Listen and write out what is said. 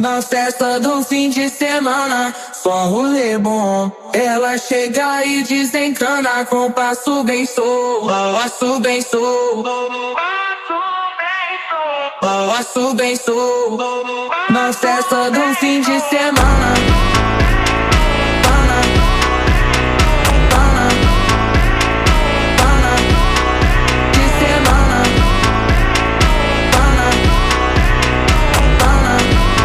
Na festa do fim de semana, só rolê bom. Ela chega e desencana com passo bem solto, passo bem solto, passo bem solto. Na festa do fim de semana.